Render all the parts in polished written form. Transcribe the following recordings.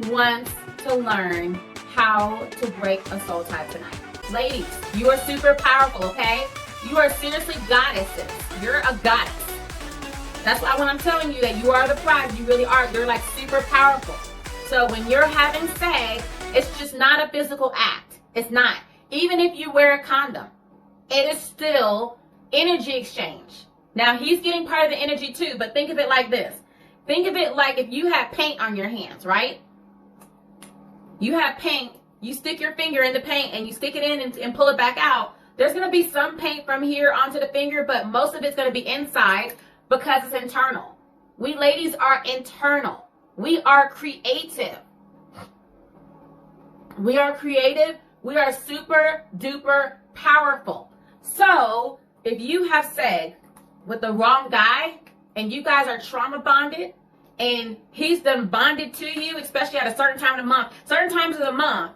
wants to learn how to break a soul tie tonight. Ladies, you are super powerful, okay? You are seriously goddesses. You're a goddess. That's why when I'm telling you that you are the prize, you really are. You're like super powerful. So when you're having sex, it's just not a physical act. It's not. Even if you wear a condom, it is still energy exchange. Now he's getting part of the energy too, but think of it like this. Think of it like if you have paint on your hands, right? You have paint, you stick your finger in the paint and you stick it in and pull it back out. There's going to be some paint from here onto the finger, but most of it's going to be inside because it's internal. We ladies are internal. We are creative. We are creative. We are super duper powerful. So if you have sex with the wrong guy and you guys are trauma bonded and he's been bonded to you, especially at a certain time of the month, certain times of the month,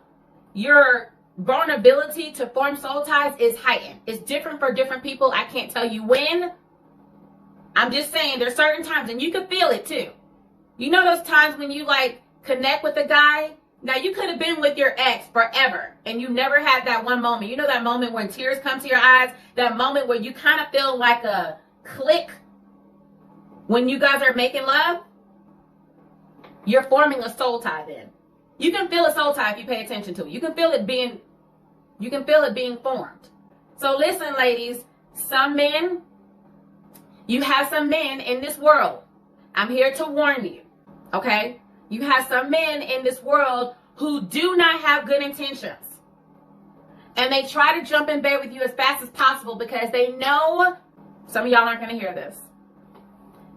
your vulnerability to form soul ties is heightened. It's different for different people. I can't tell you when. I'm just saying there's certain times, and you can feel it too. You know those times when you like connect with a guy? Now you could have been with your ex forever and you never had that one moment. You know that moment when tears come to your eyes? That moment where you kind of feel like a click when you guys are making love? You're forming a soul tie then. You can feel a soul tie if you pay attention to it. You can feel it being formed. So listen, ladies, you have some men in this world. I'm here to warn you, okay? You have some men in this world who do not have good intentions. And they try to jump in bed with you as fast as possible because they know, some of y'all aren't going to hear this.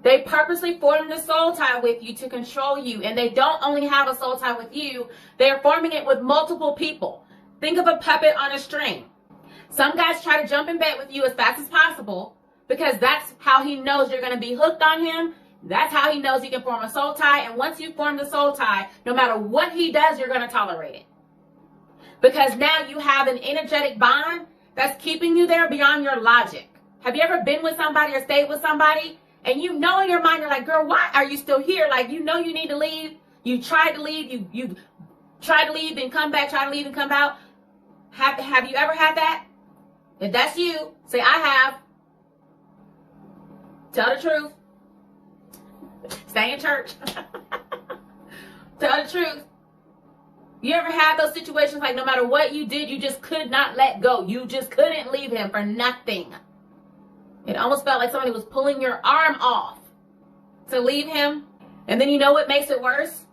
They purposely form the soul tie with you to control you. And they don't only have a soul tie with you, they're forming it with multiple people. Think of a puppet on a string. Some guys try to jump in bed with you as fast as possible because that's how he knows you're going to be hooked on him. That's how he knows he can form a soul tie. And once you form the soul tie, no matter what he does, you're going to tolerate it. Because now you have an energetic bond that's keeping you there beyond your logic. Have you ever been with somebody or stayed with somebody and you know in your mind, you're like, girl, why are you still here? Like, you know you need to leave. You tried to leave. You tried to leave and come back, try to leave and come out. Have you ever had that? If that's you, say, I have. Tell the truth. Stay in church. Tell the truth. You ever had those situations like no matter what you did, you just could not let go. You just couldn't leave him for nothing. It almost felt like somebody was pulling your arm off to leave him. And then you know what makes it worse?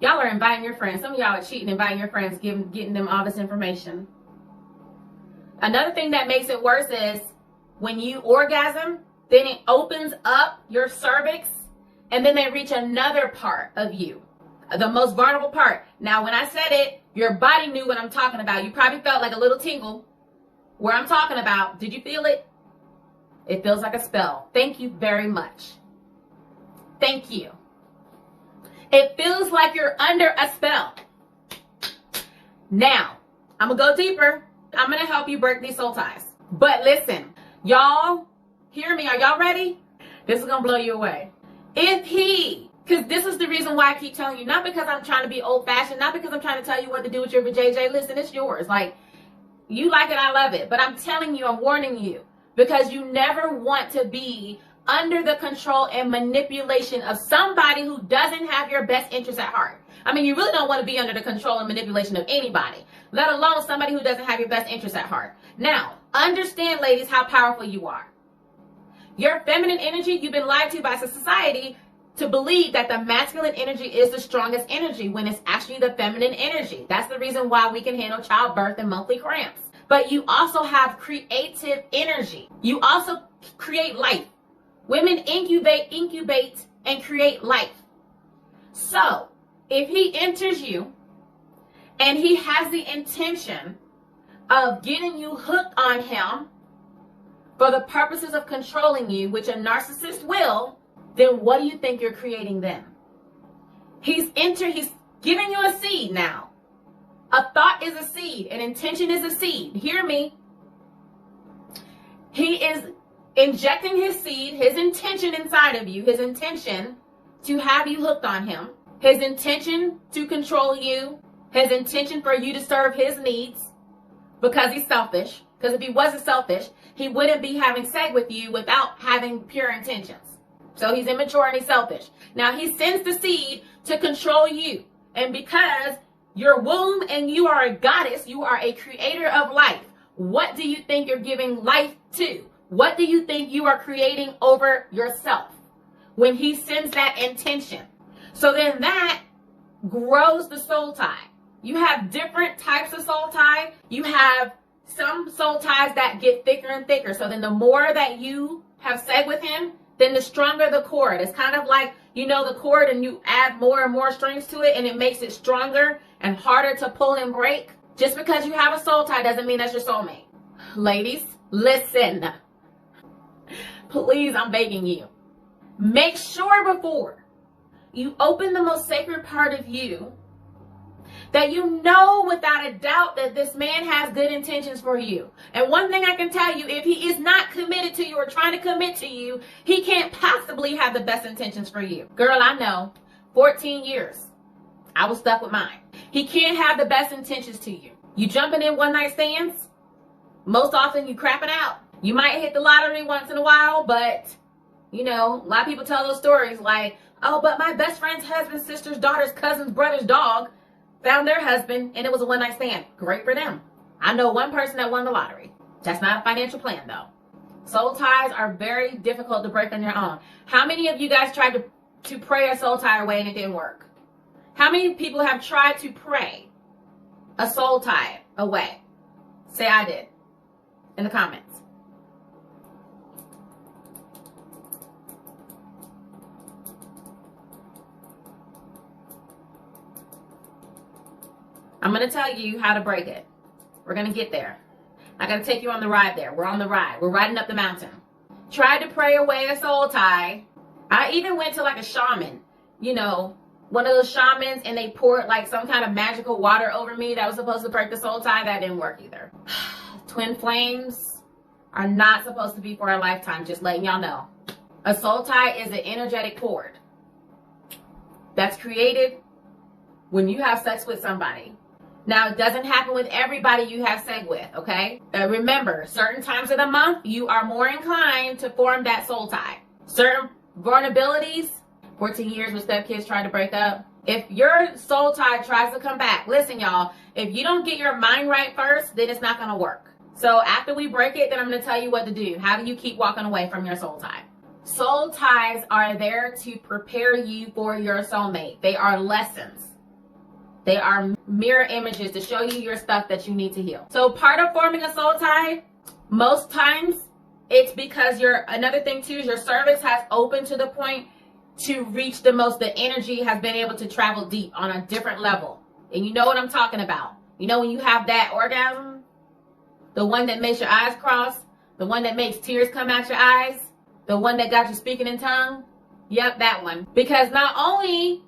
Y'all are inviting your friends. Some of y'all are cheating, inviting your friends, getting them all this information. Another thing that makes it worse is when you orgasm, then it opens up your cervix and then they reach another part of you, the most vulnerable part. Now, when I said it, your body knew what I'm talking about. You probably felt like a little tingle where I'm talking about. Did you feel it? It feels like a spell. Thank you very much. Thank you. It feels like you're under a spell. Now, I'm going to go deeper. I'm going to help you break these soul ties. But listen, y'all, hear me. Are y'all ready? This is going to blow you away. Because this is the reason why I keep telling you, not because I'm trying to be old fashioned, not because I'm trying to tell you what to do with your vajayjay. Listen, it's yours. Like, you like it, I love it. But I'm telling you, I'm warning you, because you never want to be under the control and manipulation of somebody who doesn't have your best interest at heart. I mean, you really don't want to be under the control and manipulation of anybody, let alone somebody who doesn't have your best interest at heart. Now, understand, ladies, how powerful you are. Your feminine energy, you've been lied to by society to believe that the masculine energy is the strongest energy when it's actually the feminine energy. That's the reason why we can handle childbirth and monthly cramps. But you also have creative energy. You also create life. Women incubate, and create life. So, if he enters you and he has the intention of getting you hooked on him for the purposes of controlling you, which a narcissist will, then what do you think you're creating then? He's giving you a seed now. A thought is a seed. An intention is a seed. Hear me. He is injecting his seed, his intention inside of you, his intention to have you hooked on him. his intention to control you, his intention for you to serve his needs because he's selfish. Because if he wasn't selfish, he wouldn't be having sex with you without having pure intentions. So he's immature and he's selfish. Now he sends the seed to control you. And because your womb and you are a goddess, you are a creator of life. What do you think you're giving life to? What do you think you are creating over yourself when he sends that intention? So then that grows the soul tie. You have different types of soul tie. You have some soul ties that get thicker and thicker. So then the more that you have sex with him, then the stronger the cord. It's kind of like, you know, the cord and you add more and more strings to it and it makes it stronger and harder to pull and break. Just because you have a soul tie doesn't mean that's your soulmate. Ladies, listen. Please, I'm begging you. Make sure before you open the most sacred part of you that you know without a doubt that this man has good intentions for you. And one thing I can tell you, if he is not committed to you or trying to commit to you, he can't possibly have the best intentions for you. Girl, I know. 14 years. I was stuck with mine. He can't have the best intentions to you. You jumping in one night stands? Most often you crapping out. You might hit the lottery once in a while, but you know, a lot of people tell those stories like, oh, but my best friend's husband's sister's daughter's cousin's brother's dog found their husband and it was a one night stand. Great for them. I know one person that won the lottery. That's not a financial plan though. Soul ties are very difficult to break on your own. How many of you guys tried to pray a soul tie away and it didn't work? How many people have tried to pray a soul tie away? Say I did in the comments. I'm going to tell you how to break it. We're going to get there. I'm going to take you on the ride there. We're on the ride. We're riding up the mountain. Tried to pray away a soul tie. I even went to like a shaman, you know, one of those shamans, and they poured like some kind of magical water over me that was supposed to break the soul tie. That didn't work either. Twin flames are not supposed to be for a lifetime. Just letting y'all know. A soul tie is an energetic cord that's created when you have sex with somebody. Now, it doesn't happen with everybody you have sex with, okay? Remember, certain times of the month, you are more inclined to form that soul tie. Certain vulnerabilities, 14 years with stepkids trying to break up. If your soul tie tries to come back, listen, y'all, if you don't get your mind right first, then it's not going to work. So after we break it, then I'm going to tell you what to do. How do you keep walking away from your soul tie? Soul ties are there to prepare you for your soulmate. They are lessons. They are mirror images to show you your stuff that you need to heal. So part of forming a soul tie, most times it's because another thing too is your cervix has opened to the point to reach the energy has been able to travel deep on a different level. And you know what I'm talking about. You know when you have that orgasm, the one that makes your eyes cross, the one that makes tears come out your eyes, the one that got you speaking in tongue. Yep, that one. Because not only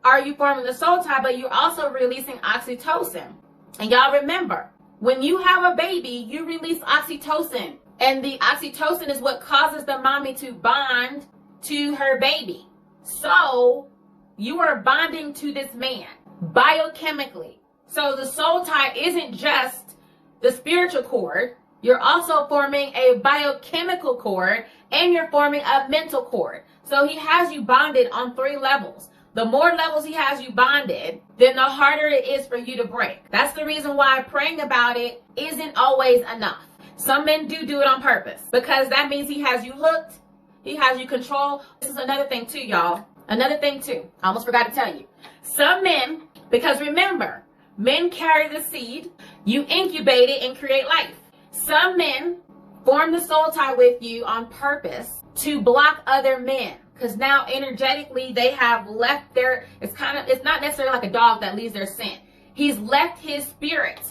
are you forming the soul tie, but you're also releasing oxytocin. And y'all remember, when you have a baby, you release oxytocin. And the oxytocin is what causes the mommy to bond to her baby. So you are bonding to this man biochemically. So the soul tie isn't just the spiritual cord. You're also forming a biochemical cord and you're forming a mental cord. So he has you bonded on 3 levels. The more levels he has you bonded, then the harder it is for you to break. That's the reason why praying about it isn't always enough. Some men do it on purpose because that means he has you hooked. He has you controlled. This is another thing too, y'all. Another thing too. I almost forgot to tell you. Some men, because remember, men carry the seed. You incubate it and create life. Some men form the soul tie with you on purpose to block other men. Because now energetically they have left it's not necessarily like a dog that leaves their scent. He's left his spirit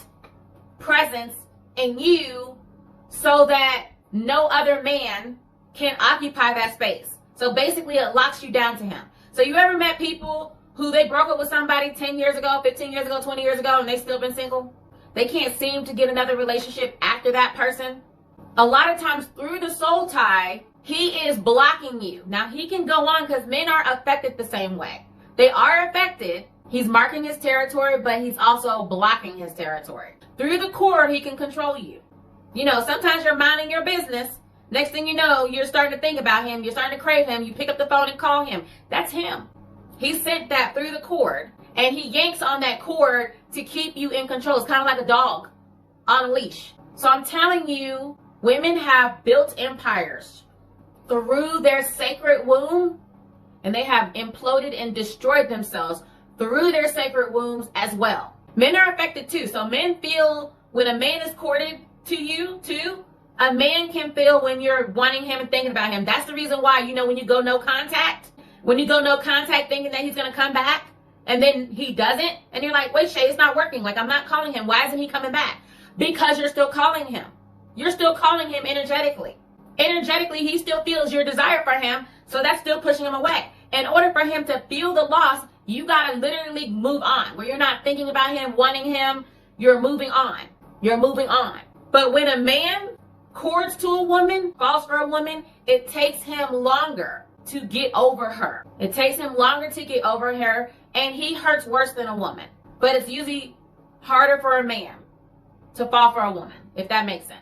presence in you so that no other man can occupy that space. So basically it locks you down to him. So you ever met people who they broke up with somebody 10 years ago, 15 years ago, 20 years ago, and they still been single? They can't seem to get another relationship after that person. A lot of times through the soul tie, he is blocking you. Now, he can go on because men are affected the same way. They are affected. He's marking his territory, but he's also blocking his territory. Through the cord, he can control you. You know, sometimes you're minding your business. Next thing you know, you're starting to think about him. You're starting to crave him. You pick up the phone and call him. That's him. He sent that through the cord, and he yanks on that cord to keep you in control. It's kind of like a dog on a leash. So I'm telling you, women have built empires through their sacred womb, and they have imploded and destroyed themselves through their sacred wombs as well. Men are affected too. So men feel when a man is courted to you too. A man can feel when you're wanting him and thinking about him. That's the reason why, you know, when you go no contact, thinking that he's going to come back, and then he doesn't, and you're like, wait, Shay, it's not working. Like, I'm not calling him. Why isn't he coming back? Because you're still calling him. You're still calling him energetically. Energetically, he still feels your desire for him, so that's still pushing him away. In order for him to feel the loss, you got to literally move on. Where you're not thinking about him, wanting him, you're moving on. You're moving on. But when a man courts to a woman, falls for a woman, it takes him longer to get over her. It takes him longer to get over her, and he hurts worse than a woman. But it's usually harder for a man to fall for a woman, if that makes sense.